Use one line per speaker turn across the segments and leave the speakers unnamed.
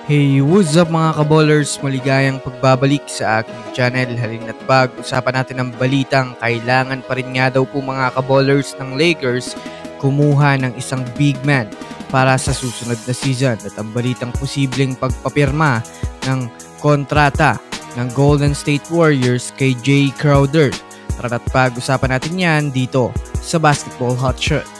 Hey, what's up mga kaballers? Maligayang pagbabalik sa aking channel. Halina't pag-usapan natin ang balitang kailangan pa rin nga daw po mga kaballers ng Lakers kumuha ng isang big man para sa susunod na season. At ang balitang posibleng pagpapirma ng kontrata ng Golden State Warriors kay Jay Crowder. Tara't pag-usapan natin yan dito sa Basketball Hot Shots.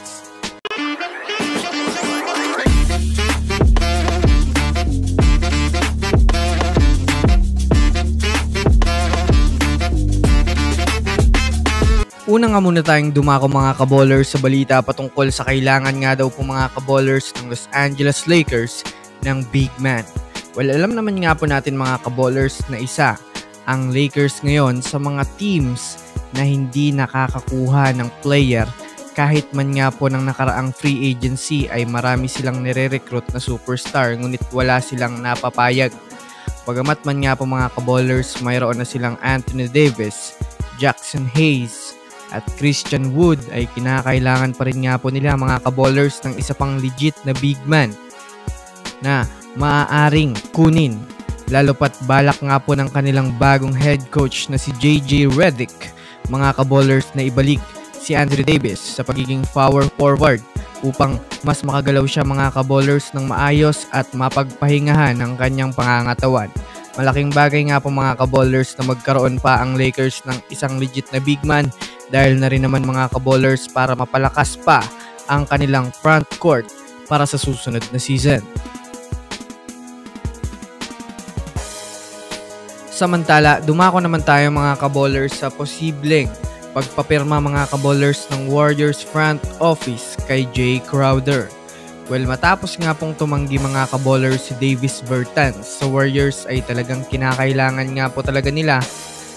Una nga muna tayong dumako mga kaballers sa balita patungkol sa kailangan nga daw po mga kaballers ng Los Angeles Lakers ng big man. Well, alam naman nga po natin mga kaballers na isa ang Lakers ngayon sa mga teams na hindi nakakakuha ng player kahit man nga po ng nakaraang free agency ay marami silang nire-recruit na superstar ngunit wala silang napapayag. Bagamat man nga po mga kaballers mayroon na silang Anthony Davis, Jackson Hayes, at Christian Wood ay kinakailangan pa rin nga po nila mga kaballers ng isa pang legit na big man na maaaring kunin. Lalo pat balak nga po ng kanilang bagong head coach na si JJ Redick mga kaballers na ibalik si Anthony Davis sa pagiging power forward upang mas makagalaw siya mga kaballers ng maayos at mapagpahingahan ng kanyang pangangatawan. Malaking bagay nga po mga kaballers na magkaroon pa ang Lakers ng isang legit na big man dahil na rin naman mga kaballers para mapalakas pa ang kanilang front court para sa susunod na season. Samantala, dumako naman tayo mga kaballers sa posibleng pagpapirma mga kaballers ng Warriors front office kay Jay Crowder. Well, matapos nga pong tumanggi mga kaballers si Davis Bertans sa Warriors ay talagang kinakailangan nga po talaga nila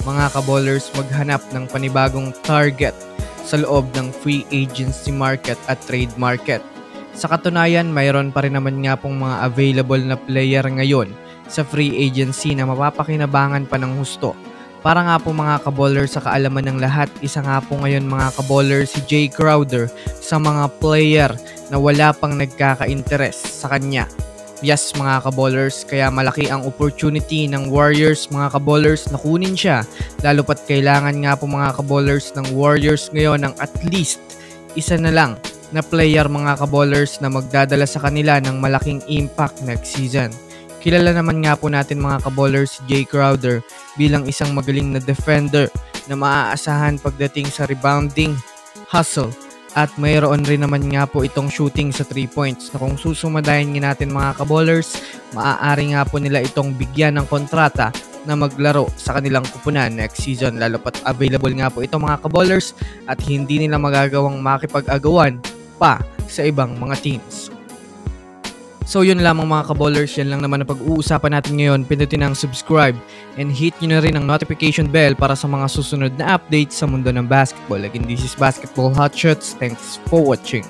mga kaballers maghanap ng panibagong target sa loob ng free agency market at trade market. Sa katunayan, mayroon pa rin naman nga pong mga available na player ngayon sa free agency na mapapakinabangan pa ng husto. Para nga po mga kaballers sa kaalaman ng lahat, isa nga po ngayon mga kaballers si Jay Crowder sa mga player na wala pang nagkaka-interest sa kanya. Yes mga kaballers, kaya malaki ang opportunity ng Warriors mga kaballers na kunin siya. Lalo pat kailangan nga po mga kaballers ng Warriors ngayon ng at least isa na lang na player mga kaballers na magdadala sa kanila ng malaking impact next season. Kilala naman nga po natin mga kaballers si Jay Crowder bilang isang magaling na defender na maaasahan pagdating sa rebounding, hustle, at mayroon rin naman nga po itong shooting sa 3 points na kung susumadayin natin mga kaballers, maaari nga po nila itong bigyan ng kontrata na maglaro sa kanilang kupunan next season. Lalo pat available nga po ito mga kaballers at hindi nila magagawang makipag-agawan pa sa ibang mga teams. So yun lamang mga kaballers, yan lang naman ang pag-uusapan natin ngayon. Pindutin ang subscribe and hit nyo na rin ang notification bell para sa mga susunod na updates sa mundo ng basketball. Again, this is Basketball Hot Shots. Thanks for watching.